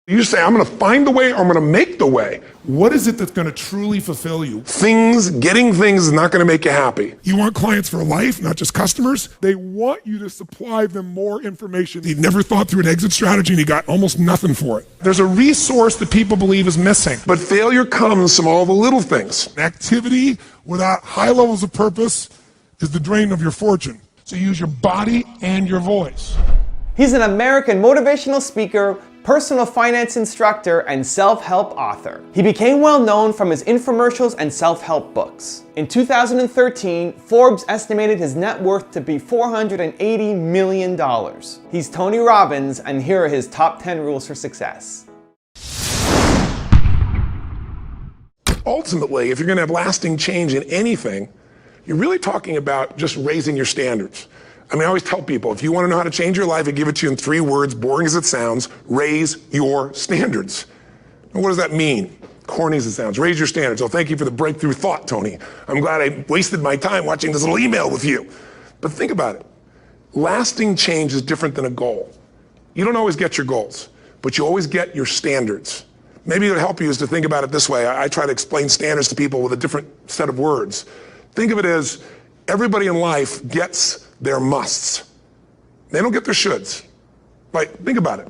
You say, I'm going to find the way or I'm going to make the way. What is it that's going to truly fulfill you? Getting things is not going to make you happy. You want clients for life, not just customers. They want you to supply them more information. You never thought through an exit strategy and you got almost nothing for it. There's a resource that people believe is missing. But failure comes from all the little things. Activity without high levels of purpose is the drain of your fortune. So use your body and your voice. He's an American motivational speaker, personal finance instructor, and self-help author. He became well known from his infomercials and self-help books. In 2013, Forbes estimated his net worth to be $480 million. He's Tony Robbins, and here are his top 10 rules for success. Ultimately, if you're going to have lasting change in anything, you're really talking about just raising your standards. I mean, I always tell people, if you want to know how to change your life, I give it to you in 3 words, boring as it sounds: raise your standards. And what does that mean? Corny as it sounds. Raise your standards. Oh, thank you for the breakthrough thought, Tony. I'm glad I wasted my time watching this little email with you. But think about it. Lasting change is different than a goal. You don't always get your goals, but you always get your standards. Maybe it would help you is to think about it this way. I try to explain standards to people with a different set of words. Think of it as everybody in life gets their musts. They don't get their shoulds. Like, think about it.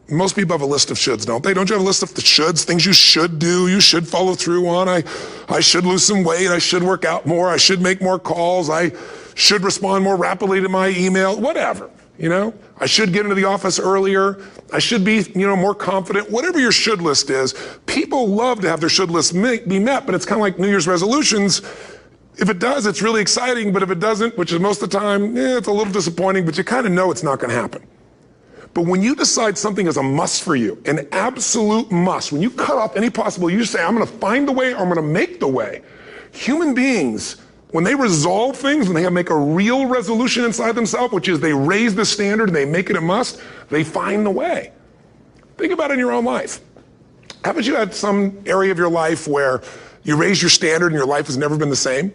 Most people have a list of shoulds, don't they? Don't you have a list of the shoulds, things you should do, you should follow through on? I should lose some weight, I should work out more, I should make more calls, I should respond more rapidly to my email, whatever, you know? I should get into the office earlier, I should be, more confident. Whatever your should list is, people love to have their should list be met, but it's kind of like New Year's resolutions. If it does, it's really exciting, but if it doesn't, which is most of the time, it's a little disappointing, but you kind of know it's not going to happen. But when you decide something is a must for you, an absolute must, when you cut off any possible, you say, I'm going to find the way or I'm going to make the way. Human beings, when they resolve things, when they make a real resolution inside themselves, which is they raise the standard and they make it a must, they find the way. Think about it in your own life. Haven't you had some area of your life where you raise your standard and your life has never been the same?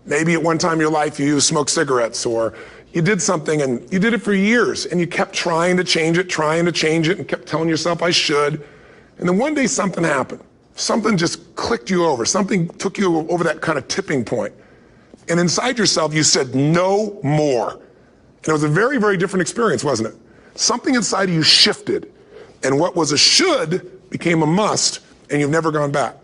Maybe at one time in your life you smoked cigarettes, or you did something and you did it for years and you kept trying to change it and kept telling yourself I should. And then one day something happened. Something just clicked you over. Something took you over that kind of tipping point. And inside yourself you said no more. And it was a very, very different experience, wasn't it? Something inside of you shifted and what was a should became a must, and you've never gone back.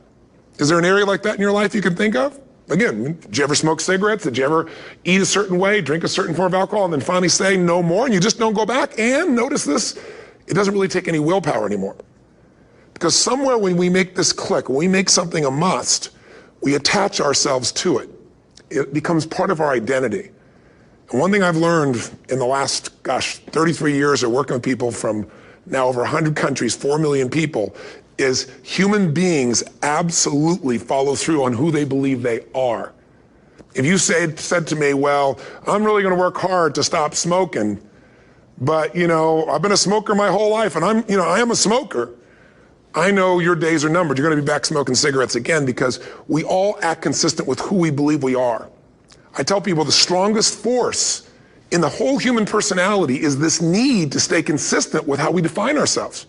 Is there an area like that in your life you can think of? Again, did you ever smoke cigarettes? Did you ever eat a certain way, drink a certain form of alcohol, and then finally say no more, and you just don't go back? And notice this, it doesn't really take any willpower anymore. Because somewhere when we make this click, when we make something a must, we attach ourselves to it. It becomes part of our identity. And one thing I've learned in the last, 33 years of working with people from now over 100 countries, 4 million people, is human beings absolutely follow through on who they believe they are. If you said to me, well, I'm really going to work hard to stop smoking, but I've been a smoker my whole life and I am a smoker. I know your days are numbered. You're going to be back smoking cigarettes again, because we all act consistent with who we believe we are. I tell people the strongest force in the whole human personality is this need to stay consistent with how we define ourselves.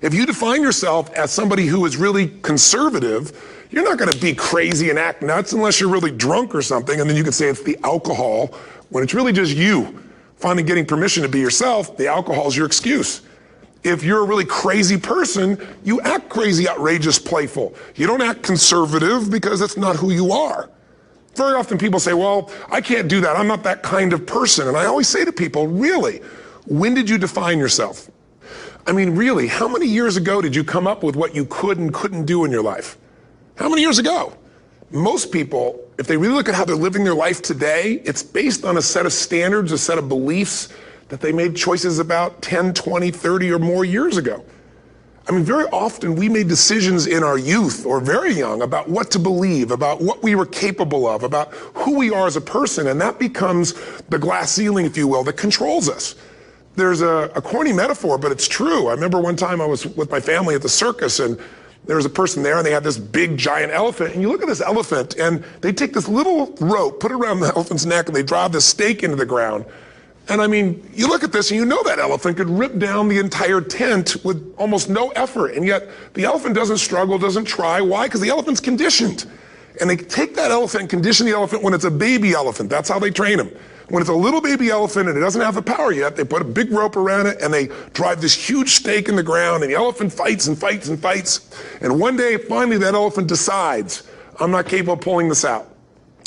If you define yourself as somebody who is really conservative, you're not going to be crazy and act nuts unless you're really drunk or something, and then you can say it's the alcohol, when it's really just you finally getting permission to be yourself. The alcohol is your excuse. If you're a really crazy person, you act crazy, outrageous, playful. You don't act conservative because that's not who you are. Very often people say, well, I can't do that. I'm not that kind of person. And I always say to people, really, when did you define yourself? I mean, really, how many years ago did you come up with what you could and couldn't do in your life? How many years ago? Most people, if they really look at how they're living their life today, it's based on a set of standards, a set of beliefs that they made choices about 10, 20, 30 or more years ago. I mean, very often we made decisions in our youth or very young about what to believe, about what we were capable of, about who we are as a person, and that becomes the glass ceiling, if you will, that controls us. There's a corny metaphor, but it's true. I remember one time I was with my family at the circus, and there was a person there, and they had this big, giant elephant. And you look at this elephant, and they take this little rope, put it around the elephant's neck, and they drive this stake into the ground. And I mean, you look at this and you know that elephant could rip down the entire tent with almost no effort. And yet the elephant doesn't struggle, doesn't try. Why? Because the elephant's conditioned. And they take that elephant and condition the elephant when it's a baby elephant. That's how they train them. When it's a little baby elephant and it doesn't have the power yet, they put a big rope around it and they drive this huge stake in the ground, and the elephant fights and fights and fights. And one day, finally, that elephant decides, I'm not capable of pulling this out.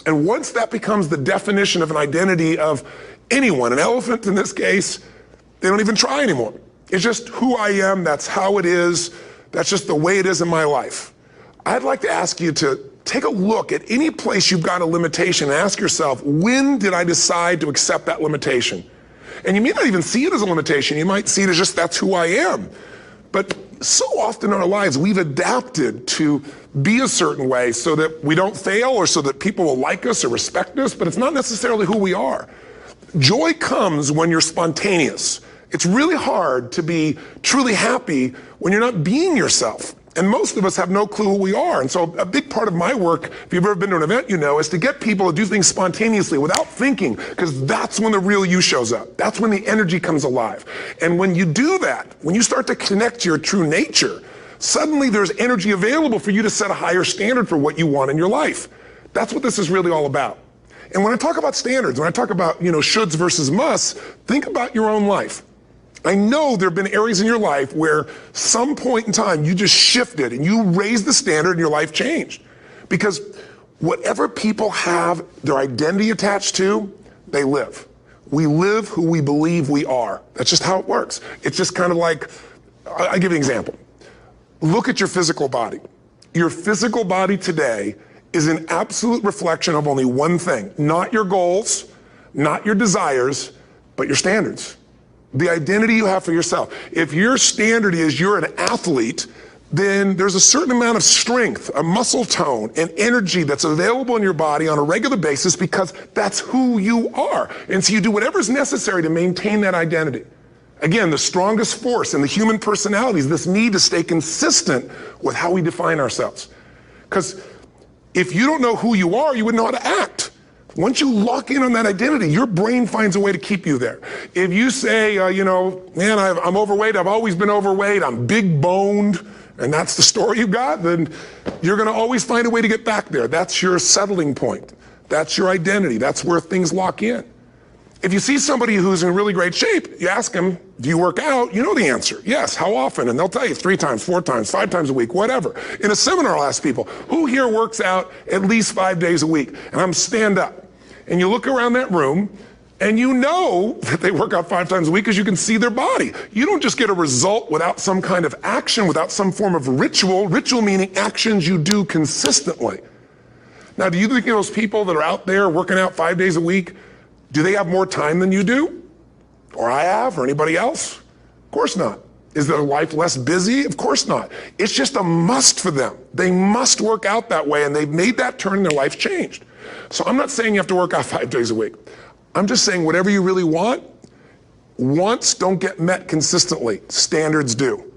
And once that becomes the definition of an identity of anyone, an elephant in this case, they don't even try anymore. It's just who I am, that's how it is, that's just the way it is in my life. I'd like to ask you to take a look at any place you've got a limitation and ask yourself, when did I decide to accept that limitation? And you may not even see it as a limitation. You might see it as just that's who I am. But so often in our lives, we've adapted to be a certain way so that we don't fail or so that people will like us or respect us, but it's not necessarily who we are. Joy comes when you're spontaneous. It's really hard to be truly happy when you're not being yourself. And most of us have no clue who we are. And so a big part of my work, if you've ever been to an event, you know, is to get people to do things spontaneously without thinking, because that's when the real you shows up. That's when the energy comes alive. And when you do that, when you start to connect to your true nature, suddenly there's energy available for you to set a higher standard for what you want in your life. That's what this is really all about. And when I talk about standards, when I talk about, shoulds versus musts, think about your own life. I know there have been areas in your life where some point in time you just shifted and you raised the standard and your life changed. Because whatever people have their identity attached to, they live. We live who we believe we are. That's just how it works. It's just kind of like, I'll give you an example. Look at your physical body. Your physical body today is an absolute reflection of only one thing, not your goals, not your desires, but your standards. The identity you have for yourself. If your standard is you're an athlete, then there's a certain amount of strength, a muscle tone, and energy that's available in your body on a regular basis because that's who you are. And so you do whatever's necessary to maintain that identity. Again, the strongest force in the human personality is this need to stay consistent with how we define ourselves. Because if you don't know who you are, you wouldn't know how to act. Once you lock in on that identity, your brain finds a way to keep you there. If you say, man, I'm overweight, I've always been overweight, I'm big boned, and that's the story you got, then you're going to always find a way to get back there. That's your settling point. That's your identity. That's where things lock in. If you see somebody who's in really great shape, you ask them, do you work out? You know the answer. Yes. How often? And they'll tell you 3 times, 4 times, 5 times a week, whatever. In a seminar, I'll ask people, who here works out at least 5 days a week? And I'm stand up. And you look around that room and you know that they work out 5 times a week because you can see their body. You don't just get a result without some kind of action, without some form of ritual. Ritual meaning actions you do consistently. Now, do you think those people that are out there working out 5 days a week, do they have more time than you do? Or I have, or anybody else? Of course not. Is their life less busy? Of course not. It's just a must for them. They must work out that way, and they've made that turn and their life's changed. So I'm not saying you have to work out 5 days a week. I'm just saying whatever you really want, wants don't get met consistently. Standards do.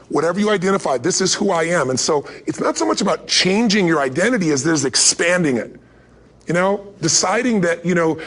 Whatever you identify, this is who I am. And so it's not so much about changing your identity as there's expanding it. Deciding that,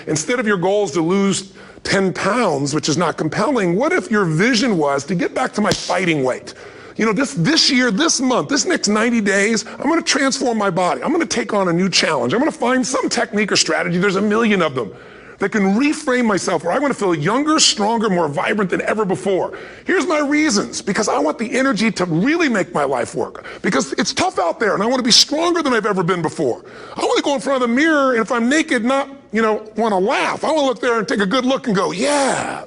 instead of your goal is to lose 10 pounds, which is not compelling, what if your vision was to get back to my fighting weight? This year, this month, this next 90 days, I'm going to transform my body. I'm going to take on a new challenge. I'm going to find some technique or strategy, there's a million of them, that can reframe myself where I want to feel younger, stronger, more vibrant than ever before. Here's my reasons. Because I want the energy to really make my life work. Because it's tough out there and I want to be stronger than I've ever been before. I want to go in front of the mirror and if I'm naked, not, want to laugh. I want to look there and take a good look and go, yeah,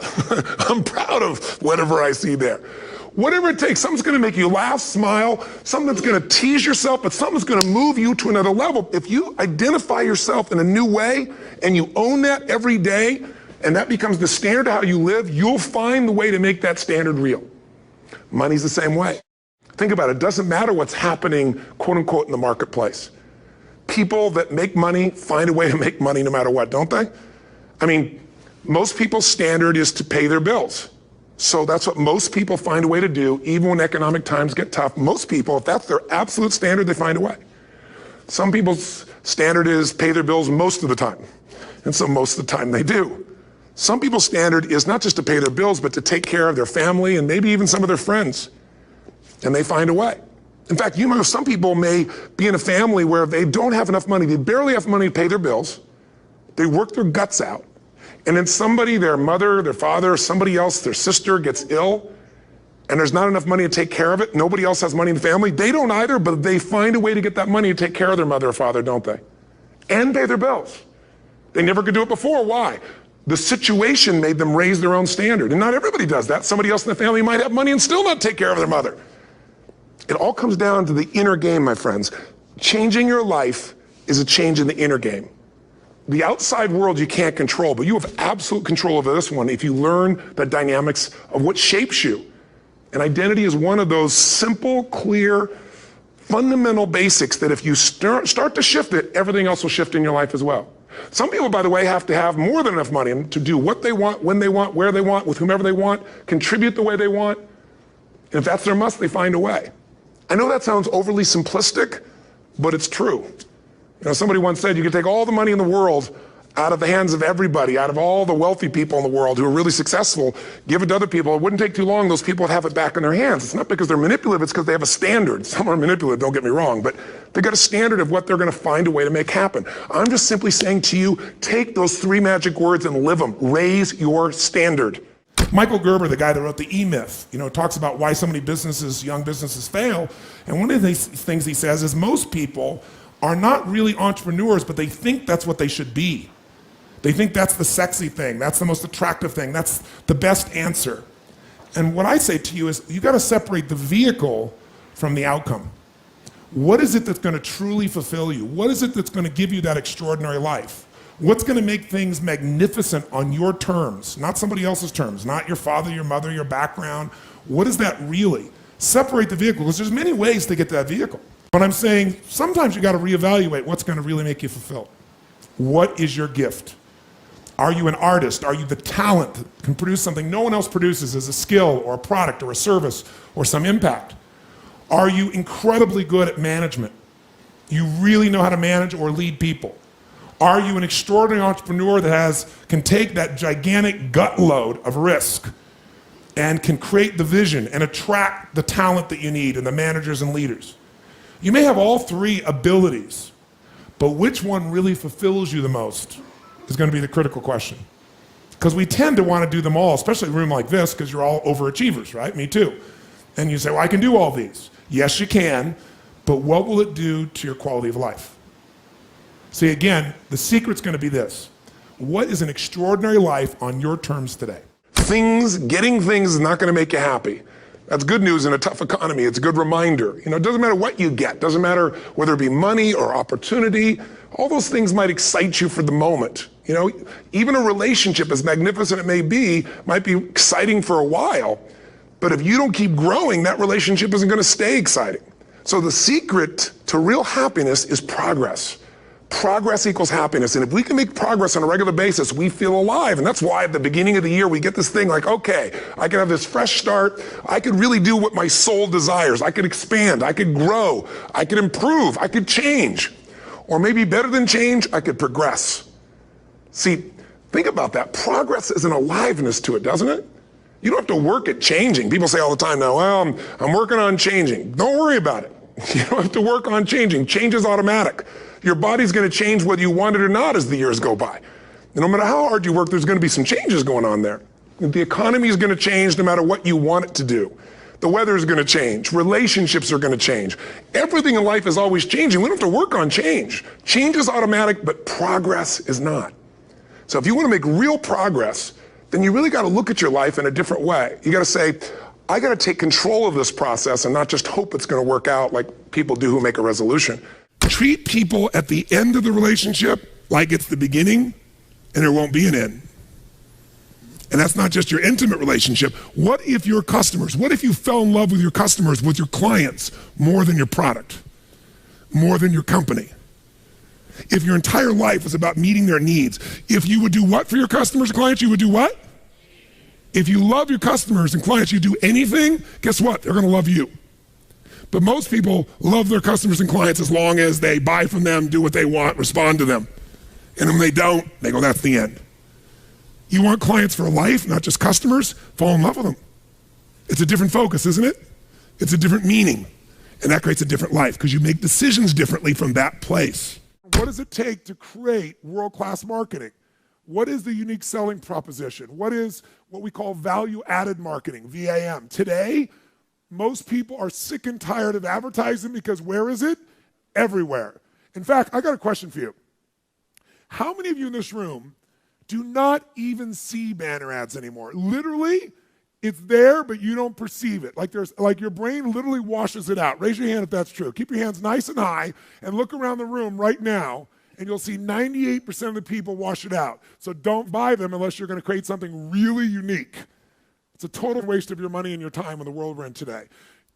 I'm proud of whatever I see there. Whatever it takes, something's going to make you laugh, smile, something that's going to tease yourself, but something's going to move you to another level. If you identify yourself in a new way and you own that every day, and that becomes the standard of how you live, you'll find the way to make that standard real. Money's the same way. Think about it. It doesn't matter what's happening, quote unquote, in the marketplace. People that make money find a way to make money no matter what, don't they? I mean, most people's standard is to pay their bills. So that's what most people find a way to do, even when economic times get tough. Most people, if that's their absolute standard, they find a way. Some people's standard is pay their bills most of the time. And so most of the time they do. Some people's standard is not just to pay their bills, but to take care of their family and maybe even some of their friends. And they find a way. In fact, you know, some people may be in a family where they don't have enough money. They barely have money to pay their bills. They work their guts out. And then somebody, their mother, their father, somebody else, their sister gets ill, and there's not enough money to take care of it. Nobody else has money in the family. They don't either, but they find a way to get that money to take care of their mother or father, don't they? And pay their bills. They never could do it before. Why? The situation made them raise their own standard. And not everybody does that. Somebody else in the family might have money and still not take care of their mother. It all comes down to the inner game, my friends. Changing your life is a change in the inner game. The outside world you can't control, but you have absolute control over this one if you learn the dynamics of what shapes you. And identity is one of those simple, clear, fundamental basics that if you start to shift it, everything else will shift in your life as well. Some people, by the way, have to have more than enough money to do what they want, when they want, where they want, with whomever they want, contribute the way they want. And if that's their must, they find a way. I know that sounds overly simplistic, but it's true. You know, somebody once said you could take all the money in the world out of the hands of everybody, out of all the wealthy people in the world who are really successful, give it to other people. It wouldn't take too long, those people would have it back in their hands. It's not because they're manipulative, it's because they have a standard. Some are manipulative, don't get me wrong, but they've got a standard of what they're gonna find a way to make happen. I'm just simply saying to you, take those 3 magic words and live them. Raise your standard. Michael Gerber, the guy that wrote the E-Myth, talks about why so many businesses, young businesses fail. And one of the things he says is most people are not really entrepreneurs, but they think that's what they should be. They think that's the sexy thing, that's the most attractive thing, that's the best answer. And what I say to you is, you gotta separate the vehicle from the outcome. What is it that's gonna truly fulfill you? What is it that's gonna give you that extraordinary life? What's gonna make things magnificent on your terms, not somebody else's terms, not your father, your mother, your background? What is that really? Separate the vehicle, because there's many ways to get to that vehicle. But I'm saying, sometimes you gotta reevaluate what's gonna really make you fulfilled. What is your gift? Are you an artist? Are you the talent that can produce something no one else produces as a skill or a product or a service or some impact? Are you incredibly good at management? You really know how to manage or lead people? Are you an extraordinary entrepreneur that can take that gigantic gut load of risk and can create the vision and attract the talent that you need and the managers and leaders? You may have all 3 abilities, but which one really fulfills you the most is going to be the critical question. Because we tend to want to do them all, especially in a room like this, because you're all overachievers, right? Me too. And you say, well, I can do all these. Yes, you can, but what will it do to your quality of life? See, again, the secret's going to be this. What is an extraordinary life on your terms today? Getting things is not going to make you happy. That's good news in a tough economy. It's a good reminder. It doesn't matter what you get. Doesn't matter whether it be money or opportunity. All those things might excite you for the moment. Even a relationship, as magnificent it may be, might be exciting for a while. But if you don't keep growing, that relationship isn't going to stay exciting. So the secret to real happiness is progress. Progress equals happiness. And if we can make progress on a regular basis, we feel alive. And that's why at the beginning of the year, we get this thing like, okay, I can have this fresh start. I could really do what my soul desires. I could expand. I could grow. I could improve. I could change. Or maybe better than change, I could progress. See, think about that. Progress is an aliveness to it, doesn't it? You don't have to work at changing. People say all the time now, well, I'm working on changing. Don't worry about it. You don't have to work on changing. Change is automatic. Your body's going to change whether you want it or not as the years go by. And no matter how hard you work, there's going to be some changes going on there. The economy is going to change no matter what you want it to do. The weather is going to change. Relationships are going to change. Everything in life is always changing. We don't have to work on change. Change is automatic, but progress is not. So if you want to make real progress, then you really got to look at your life in a different way. You got to say, I got to take control of this process and not just hope it's going to work out like people do who make a resolution. Treat people at the end of the relationship like it's the beginning and there won't be an end. And that's not just your intimate relationship. What if your customers, what if you fell in love with your customers, with your clients, more than your product, more than your company? If your entire life is about meeting their needs, if you would do what for your customers and clients, you would do what? If you love your customers and clients, you do anything, guess what? They're gonna love you. But most people love their customers and clients as long as they buy from them, do what they want, respond to them. And when they don't, they go, that's the end. You want clients for life, not just customers? Fall in love with them. It's a different focus, isn't it? It's a different meaning. And that creates a different life because you make decisions differently from that place. What does it take to create world-class marketing? What is the unique selling proposition? What is what we call value-added marketing, VAM? Today, most people are sick and tired of advertising because where is it? Everywhere. In fact, I got a question for you. How many of you in this room do not even see banner ads anymore? Literally, it's there, but you don't perceive it. Like your brain literally washes it out. Raise your hand if that's true. Keep your hands nice and high and look around the room right now, and you'll see 98% of the people wash it out. So don't buy them unless you're going to create something really unique. It's a total waste of your money and your time in the world we're in today.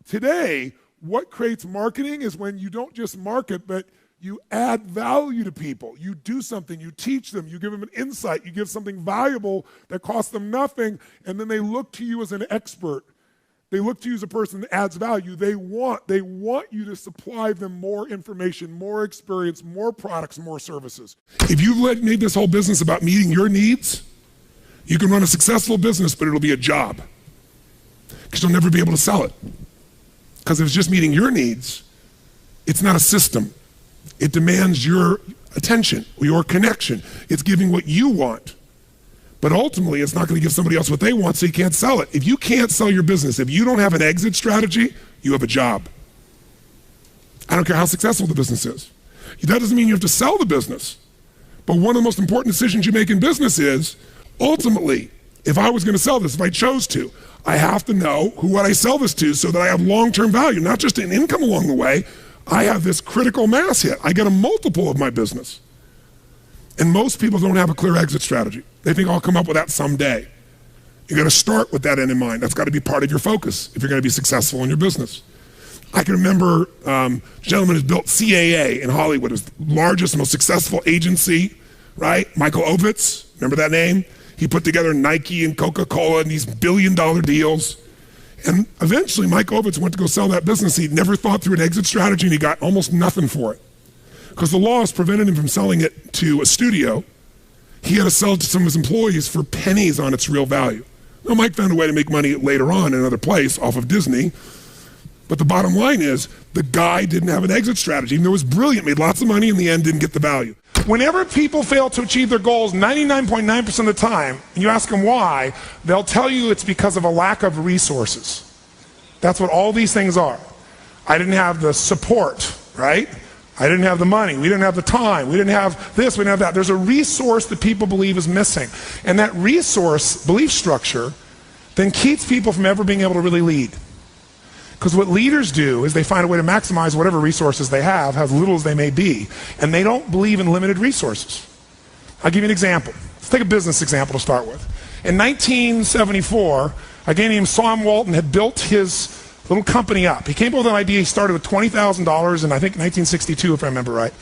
Today, what creates marketing is when you don't just market, but you add value to people. You do something, you teach them, you give them an insight, you give something valuable that costs them nothing, and then they look to you as an expert. They look to you as a person that adds value. They want you to supply them more information, more experience, more products, more services. If you've made this whole business about meeting your needs, you can run a successful business, but it'll be a job because you'll never be able to sell it. Because if it's just meeting your needs, it's not a system. It demands your attention, your connection. It's giving what you want. But ultimately, it's not going to give somebody else what they want, so you can't sell it. If you can't sell your business, if you don't have an exit strategy, you have a job. I don't care how successful the business is. That doesn't mean you have to sell the business. But one of the most important decisions you make in business is, ultimately, if I was going to sell this, if I chose to, I have to know what I sell this to so that I have long-term value, not just an income along the way. I have this critical mass hit. I get a multiple of my business. And most people don't have a clear exit strategy. They think I'll come up with that someday. You got to start with that end in mind. That's got to be part of your focus if you're going to be successful in your business. I can remember a gentleman who's built CAA in Hollywood, is the largest, most successful agency, right? Michael Ovitz, remember that name? He put together Nike and Coca-Cola and these billion-dollar deals. And eventually, Mike Ovitz went to go sell that business. He'd never thought through an exit strategy, and he got almost nothing for it. Because the laws prevented him from selling it to a studio. He had to sell it to some of his employees for pennies on its real value. Now, Mike found a way to make money later on in another place off of Disney. But the bottom line is, the guy didn't have an exit strategy. Even though it was brilliant, made lots of money, in the end didn't get the value. Whenever people fail to achieve their goals 99.9% of the time, and you ask them why, they'll tell you it's because of a lack of resources. That's what all these things are. I didn't have the support, right? I didn't have the money. We didn't have the time. We didn't have this. We didn't have that. There's a resource that people believe is missing. And that resource belief structure then keeps people from ever being able to really lead. Because what leaders do is they find a way to maximize whatever resources they have, as little as they may be, and they don't believe in limited resources. I'll give you an example. Let's take a business example to start with. In 1974, a guy named Sam Walton had built his little company up. He came up with an idea. He started with $20,000 in, I think, 1962, if I remember right.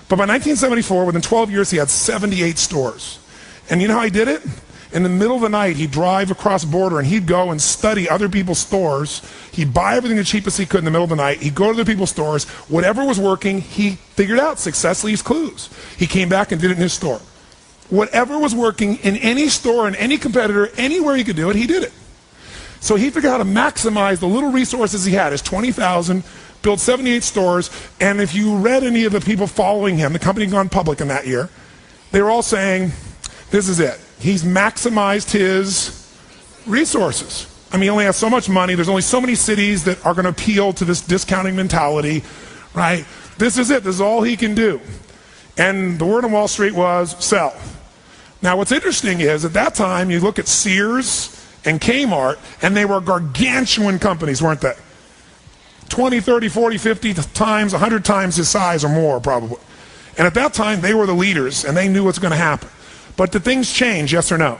But by 1974, within 12 years, he had 78 stores. And you know how he did it? In the middle of the night, he'd drive across the border and he'd go and study other people's stores. He'd buy everything the cheapest he could in the middle of the night. He'd go to other people's stores. Whatever was working, he figured out. Success leaves clues. He came back and did it in his store. Whatever was working in any store, in any competitor, anywhere he could do it, he did it. So he figured out how to maximize the little resources he had, his 20,000, built 78 stores, and if you read any of the people following him, the company had gone public in that year, they were all saying, this is it. He's maximized his resources. I mean, he only has so much money. There's only so many cities that are going to appeal to this discounting mentality, right? This is it. This is all he can do. And the word on Wall Street was sell. Now, what's interesting is at that time, you look at Sears and Kmart, and they were gargantuan companies, weren't they? 20, 30, 40, 50 times, 100 times his size or more, probably. And at that time, they were the leaders, and they knew what's going to happen. But did things change, yes or no?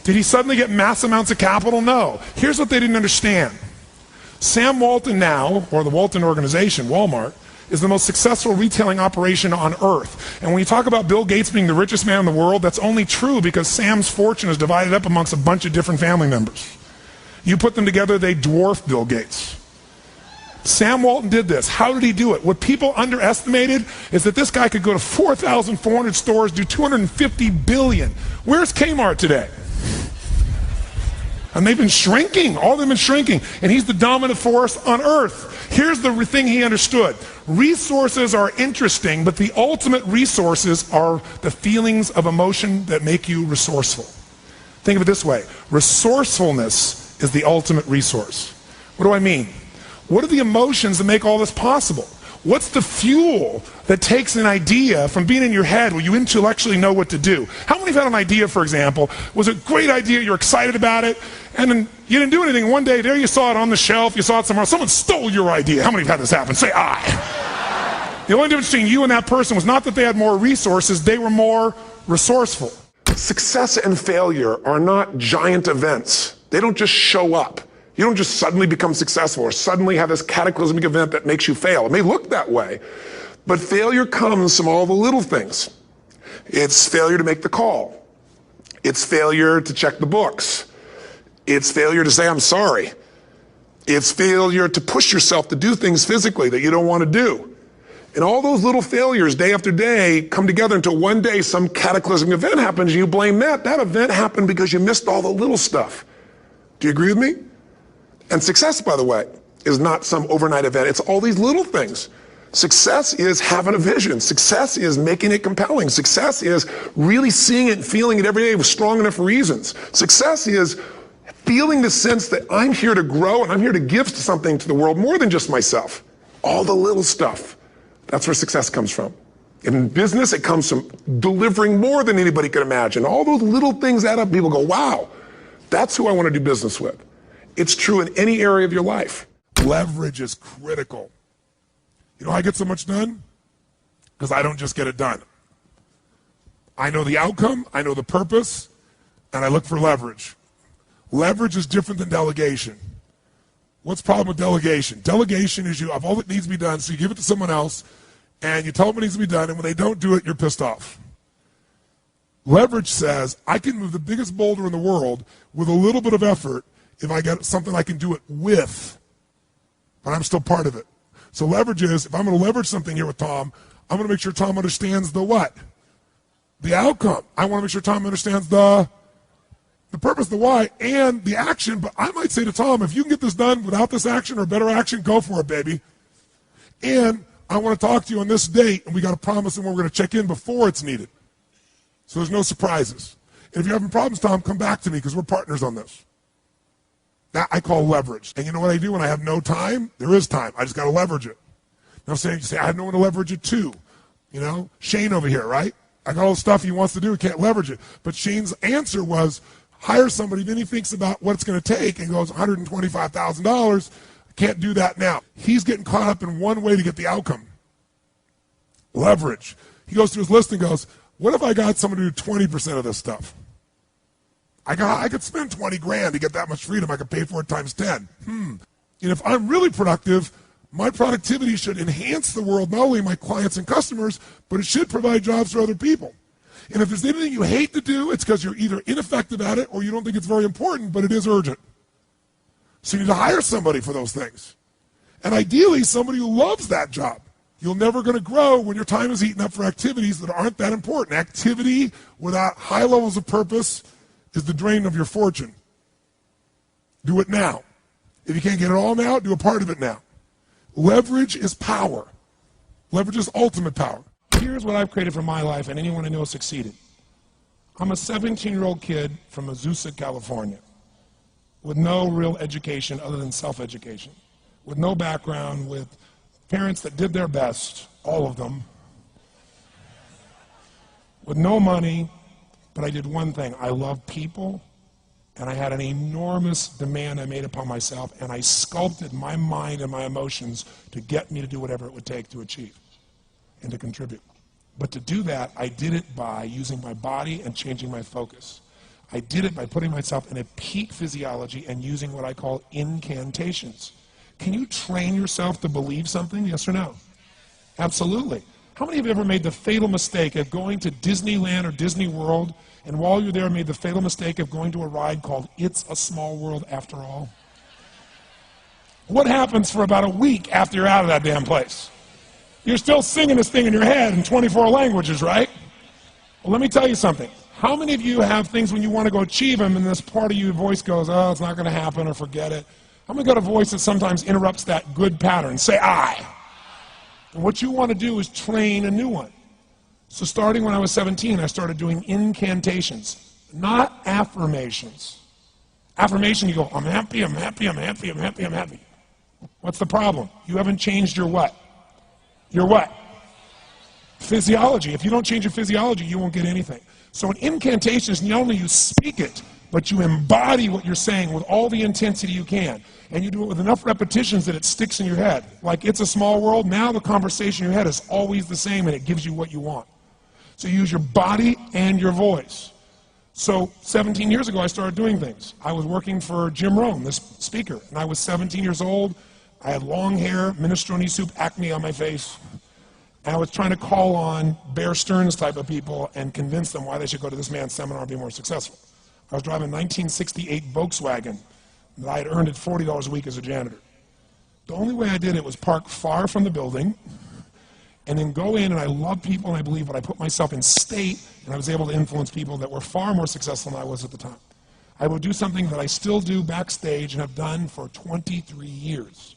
Did he suddenly get mass amounts of capital? No. Here's what they didn't understand. Sam Walton now, or the Walton organization, Walmart, is the most successful retailing operation on earth. And when you talk about Bill Gates being the richest man in the world, that's only true because Sam's fortune is divided up amongst a bunch of different family members. You put them together, they dwarf Bill Gates. Sam Walton did this. How did he do it? What people underestimated is that this guy could go to 4,400 stores, do 250 billion. Where's Kmart today? And they've been shrinking. All of them have been shrinking. And he's the dominant force on earth. Here's the thing he understood. Resources are interesting, but the ultimate resources are the feelings of emotion that make you resourceful. Think of it this way. Resourcefulness is the ultimate resource. What do I mean? What are the emotions that make all this possible? What's the fuel that takes an idea from being in your head where you intellectually know what to do? How many have had an idea, for example, was a great idea, you're excited about it, and then you didn't do anything. One day, there you saw it on the shelf, you saw it somewhere, someone stole your idea. How many have had this happen? Say, I. The only difference between you and that person was not that they had more resources, they were more resourceful. Success and failure are not giant events. They don't just show up. You don't just suddenly become successful or suddenly have this cataclysmic event that makes you fail. It may look that way, but failure comes from all the little things. It's failure to make the call. It's failure to check the books. It's failure to say, I'm sorry. It's failure to push yourself to do things physically that you don't want to do. And all those little failures day after day come together until one day some cataclysmic event happens and you blame that. That event happened because you missed all the little stuff. Do you agree with me? And success, by the way, is not some overnight event. It's all these little things. Success is having a vision. Success is making it compelling. Success is really seeing it and feeling it every day with strong enough reasons. Success is feeling the sense that I'm here to grow and I'm here to give something to the world more than just myself. All the little stuff. That's where success comes from. In business, it comes from delivering more than anybody could imagine. All those little things add up. People go, wow, that's who I want to do business with. It's true in any area of your life. Leverage is critical. You know how I get so much done? Because I don't just get it done. I know the outcome, I know the purpose, and I look for leverage. Leverage is different than delegation. What's the problem with delegation? Delegation is you have all that needs to be done, so you give it to someone else, and you tell them what needs to be done, and when they don't do it, you're pissed off. Leverage says, I can move the biggest boulder in the world with a little bit of effort if I get something I can do it with, but I'm still part of it. So leverage is, if I'm going to leverage something here with Tom, I'm going to make sure Tom understands the what? The outcome. I want to make sure Tom understands the purpose, the why, and the action. But I might say to Tom, if you can get this done without this action or better action, go for it, baby. And I want to talk to you on this date, and we got to promise him we're going to check in before it's needed. So there's no surprises. And if you're having problems, Tom, come back to me because we're partners on this. That I call leverage. And you know what I do when I have no time? There is time. I just got to leverage it. Now, you say, I have no one to leverage it to. You know, Shane over here, right? I got all the stuff he wants to do. He can't leverage it. But Shane's answer was, hire somebody. Then he thinks about what it's going to take and goes, $125,000. I can't do that now. He's getting caught up in one way to get the outcome. Leverage. He goes through his list and goes, what if I got someone to do 20% of this stuff? I could spend 20 grand to get that much freedom. I could pay for it times 10. And if I'm really productive, my productivity should enhance the world, not only my clients and customers, but it should provide jobs for other people. And if there's anything you hate to do, it's because you're either ineffective at it or you don't think it's very important, but it is urgent. So you need to hire somebody for those things. And ideally, somebody who loves that job. You're never going to grow when your time is eaten up for activities that aren't that important. Activity without high levels of purpose is the drain of your fortune. Do it now. If you can't get it all now, do a part of it now. Leverage is power. Leverage is ultimate power. Here's what I've created for my life and anyone I know has succeeded. I'm a 17-year-old kid from Azusa, California, with no real education other than self-education, with no background, with parents that did their best, all of them, with no money. But I did one thing. I love people, and I had an enormous demand I made upon myself, and I sculpted my mind and my emotions to get me to do whatever it would take to achieve and to contribute. But to do that, I did it by using my body and changing my focus. I did it by putting myself in a peak physiology and using what I call incantations. Can you train yourself to believe something? Yes or no? Absolutely. How many of you ever made the fatal mistake of going to Disneyland or Disney World, and while you're there made the fatal mistake of going to a ride called It's a Small World After All? What happens for about a week after you're out of that damn place? You're still singing this thing in your head in 24 languages, right? Well, let me tell you something. How many of you have things when you want to go achieve them and this part of your voice goes, oh, it's not going to happen, or forget it? How many got a voice that sometimes interrupts that good pattern? Say I. And what you want to do is train a new one. So starting when I was 17, I started doing incantations, not affirmations. Affirmation, you go, I'm happy, I'm happy, I'm happy, I'm happy, I'm happy. What's the problem? You haven't changed your what? Your what? Physiology. If you don't change your physiology, you won't get anything. So an incantation is not only you speak it, but you embody what you're saying with all the intensity you can. And you do it with enough repetitions that it sticks in your head. Like It's a Small World, now the conversation in your head is always the same and it gives you what you want. So you use your body and your voice. So 17 years ago, I started doing things. I was working for Jim Rohn, this speaker, and I was 17 years old. I had long hair, minestrone soup, acne on my face. And I was trying to call on Bear Stearns type of people and convince them why they should go to this man's seminar and be more successful. I was driving a 1968 Volkswagen that I had earned at $40 a week as a janitor. The only way I did it was park far from the building and then go in, and I love people and I believe, but I put myself in state and I was able to influence people that were far more successful than I was at the time. I would do something that I still do backstage and have done for 23 years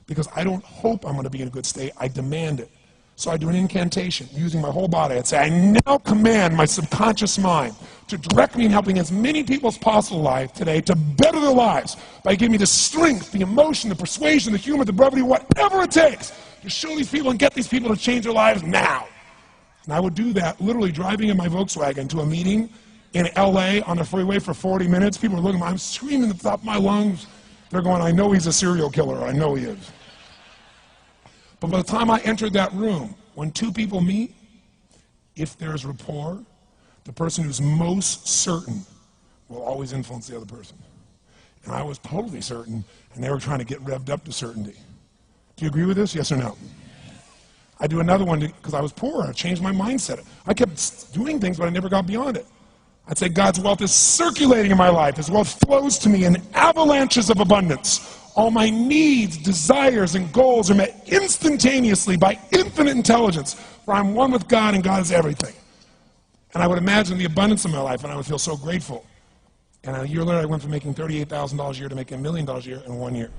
because I don't hope I'm going to be in a good state, I demand it. So I do an incantation using my whole body. I'd say, I now command my subconscious mind to direct me in helping as many people as possible alive today to better their lives by giving me the strength, the emotion, the persuasion, the humor, the brevity, whatever it takes to show these people and get these people to change their lives now. And I would do that literally driving in my Volkswagen to a meeting in LA on the freeway for 40 minutes. People are looking at me, I'm screaming at the top of my lungs. They're going, I know he's a serial killer, I know he is. But by the time I entered that room, when two people meet, if there's rapport, the person who's most certain will always influence the other person. And I was totally certain, and they were trying to get revved up to certainty. Do you agree with this, yes or no? I do another one because I was poor. I changed my mindset. I kept doing things, but I never got beyond it. I'd say God's wealth is circulating in my life. His wealth flows to me in avalanches of abundance. All my needs, desires, and goals are met instantaneously by infinite intelligence, for I'm one with God and God is everything. And I would imagine the abundance of my life, and I would feel so grateful. And a year later, I went from making $38,000 a year to making $1 million a year in 1 year.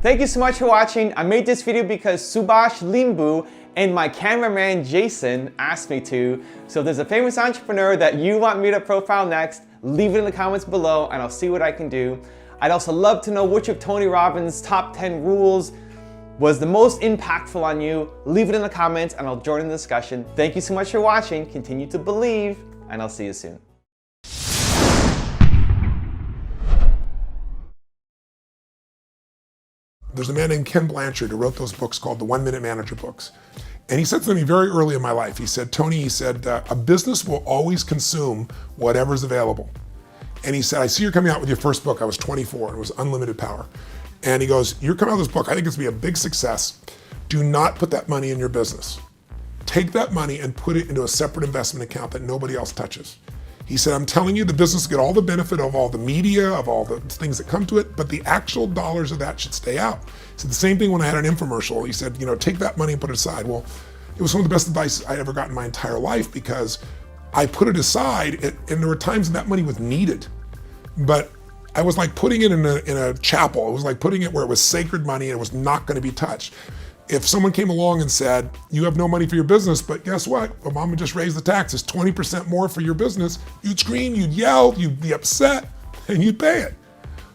Thank you so much for watching. I made this video because Subhash Limbu and my cameraman Jason asked me to. So if there's a famous entrepreneur that you want me to profile next, leave it in the comments below and I'll see what I can do. I'd also love to know which of Tony Robbins' top 10 rules was the most impactful on you. Leave it in the comments and I'll join in the discussion. Thank you so much for watching. Continue to believe, and I'll see you soon. There's a man named Ken Blanchard who wrote those books called the 1 Minute Manager books. And he said something very early in my life. He said, Tony, he said, a business will always consume whatever's available. And he said, I see you're coming out with your first book. I was 24, and it was Unlimited Power. And he goes, you're coming out with this book. I think it's gonna be a big success. Do not put that money in your business. Take that money and put it into a separate investment account that nobody else touches. He said, I'm telling you, the business will get all the benefit of all the media, of all the things that come to it, but the actual dollars of that should stay out. He said the same thing when I had an infomercial. He said, take that money and put it aside. Well, it was some of the best advice I ever got in my entire life because I put it aside, and there were times when that money was needed. But I was like putting it in a chapel. It was like putting it where it was sacred money and it was not going to be touched. If someone came along and said, you have no money for your business, but guess what? Obama just raised the taxes 20% more for your business, you'd scream, you'd yell, you'd be upset, and you'd pay it.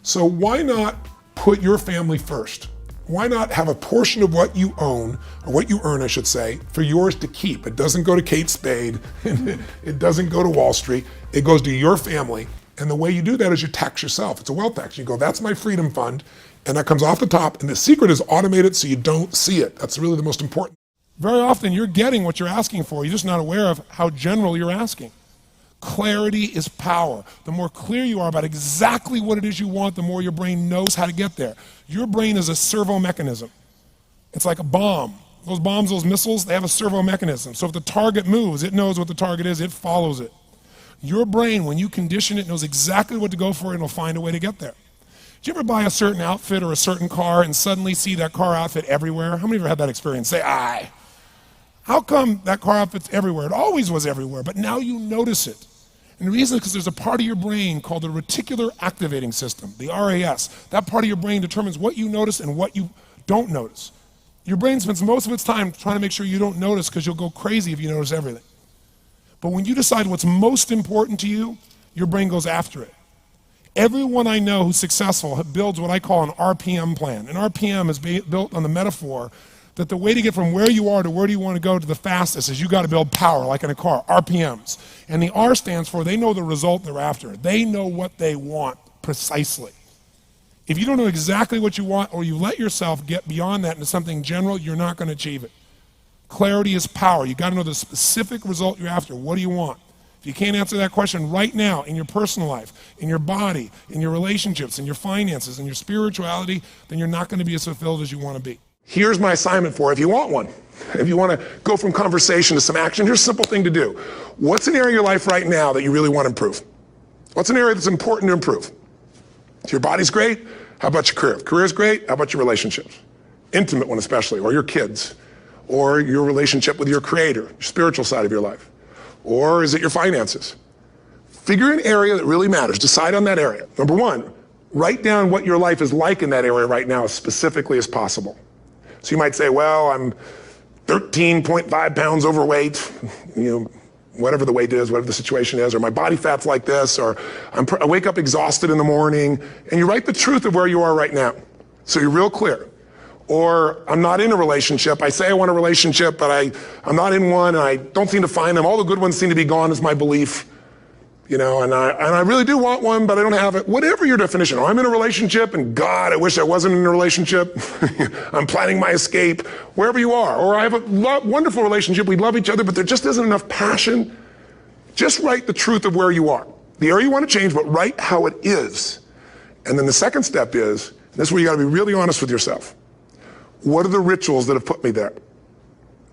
So why not put your family first? Why not have a portion of what you own, or what you earn, I should say, for yours to keep? It doesn't go to Kate Spade, it doesn't go to Wall Street, it goes to your family. And the way you do that is you tax yourself. It's a wealth tax. You go, that's my freedom fund, and that comes off the top, and the secret is automated so you don't see it. That's really the most important. Very often you're getting what you're asking for, you're just not aware of how general you're asking. Clarity is power. The more clear you are about exactly what it is you want, the more your brain knows how to get there. Your brain is a servo mechanism. It's like a bomb. Those bombs, those missiles, they have a servo mechanism. So if the target moves, it knows what the target is, it follows it. Your brain, when you condition it, knows exactly what to go for and it'll find a way to get there. Did you ever buy a certain outfit or a certain car and suddenly see that car outfit everywhere? How many of you have had that experience? Say, aye. How come that car outfit's everywhere? It always was everywhere, but now you notice it. And the reason is because there's a part of your brain called the reticular activating system, the RAS. That part of your brain determines what you notice and what you don't notice. Your brain spends most of its time trying to make sure you don't notice because you'll go crazy if you notice everything. But when you decide what's most important to you, your brain goes after it. Everyone I know who's successful builds what I call an RPM plan. An RPM is built on the metaphor that the way to get from where you are to where do you want to go to the fastest is you got to build power, like in a car, RPMs. And the R stands for they know the result they're after. They know what they want precisely. If you don't know exactly what you want or you let yourself get beyond that into something general, you're not going to achieve it. Clarity is power. You got to know the specific result you're after. What do you want? If you can't answer that question right now in your personal life, in your body, in your relationships, in your finances, in your spirituality, then you're not going to be as fulfilled as you want to be. Here's my assignment for if you want one. If you want to go from conversation to some action, here's a simple thing to do. What's an area of your life right now that you really want to improve? What's an area that's important to improve? If your body's great, how about your career? If career's great, how about your relationships? Intimate one especially, or your kids, or your relationship with your creator, your spiritual side of your life. Or is it your finances? Figure an area that really matters. Decide on that area. Number one, write down what your life is like in that area right now as specifically as possible. So you might say, well, I'm 13.5 pounds overweight, whatever the weight is, whatever the situation is, or my body fat's like this, or I wake up exhausted in the morning, and you write the truth of where you are right now. So you're real clear. Or I'm not in a relationship. I say I want a relationship, but I'm not in one, and I don't seem to find them. All the good ones seem to be gone is my belief. And I really do want one, but I don't have it. Whatever your definition. Or I'm in a relationship, and God, I wish I wasn't in a relationship. I'm planning my escape. Wherever you are. Or I have a wonderful relationship. We love each other, but there just isn't enough passion. Just write the truth of where you are. The area you want to change, but write how it is. And then the second step is, this is where you got to be really honest with yourself. What are the rituals that have put me there?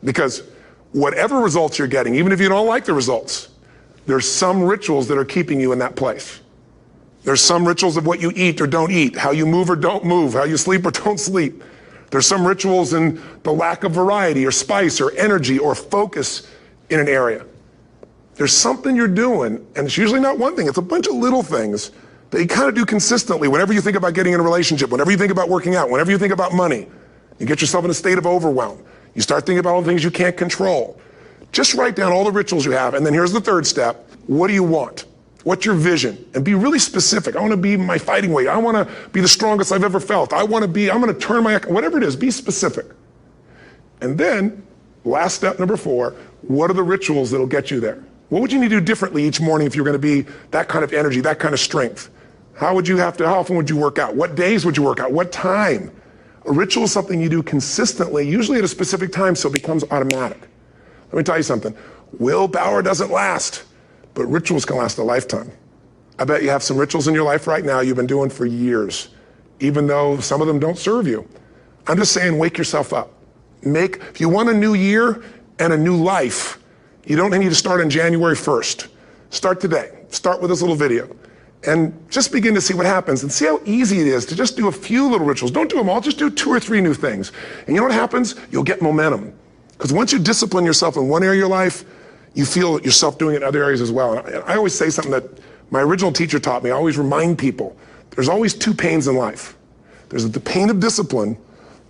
Because whatever results you're getting, even if you don't like the results, there's some rituals that are keeping you in that place. There's some rituals of what you eat or don't eat, how you move or don't move, how you sleep or don't sleep. There's some rituals in the lack of variety or spice or energy or focus in an area. There's something you're doing, and it's usually not one thing, it's a bunch of little things that you kind of do consistently whenever you think about getting in a relationship, whenever you think about working out, whenever you think about money. You get yourself in a state of overwhelm. You start thinking about all the things you can't control. Just write down all the rituals you have, and then here's the third step. What do you want? What's your vision? And be really specific. I want to be my fighting weight. I want to be the strongest I've ever felt. I'm going to turn whatever it is, be specific. And then, last step, number 4, what are the rituals that'll get you there? What would you need to do differently each morning if you're going to be that kind of energy, that kind of strength? How often would you work out? What days would you work out? What time? A ritual is something you do consistently, usually at a specific time, so it becomes automatic. Let me tell you something. Willpower doesn't last, but rituals can last a lifetime. I bet you have some rituals in your life right now you've been doing for years, even though some of them don't serve you. I'm just saying, wake yourself up. If you want a new year and a new life, you don't need to start on January 1st. Start today. Start with this little video. And just begin to see what happens and see how easy it is to just do a few little rituals. Don't do them all, just do 2 or 3 new things. And you know what happens? You'll get momentum. Because once you discipline yourself in one area of your life, you feel yourself doing it in other areas as well. And I always say something that my original teacher taught me. I always remind people, there's always 2 pains in life. There's the pain of discipline,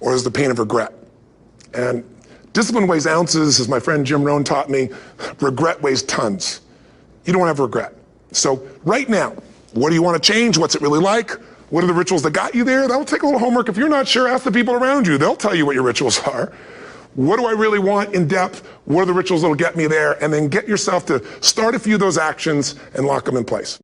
or there's the pain of regret. And discipline weighs ounces, as my friend Jim Rohn taught me. Regret weighs tons. You don't have regret. So right now, what do you want to change? What's it really like? What are the rituals that got you there? That'll take a little homework. If you're not sure, ask the people around you. They'll tell you what your rituals are. What do I really want in depth? What are the rituals that'll get me there? And then get yourself to start a few of those actions and lock them in place.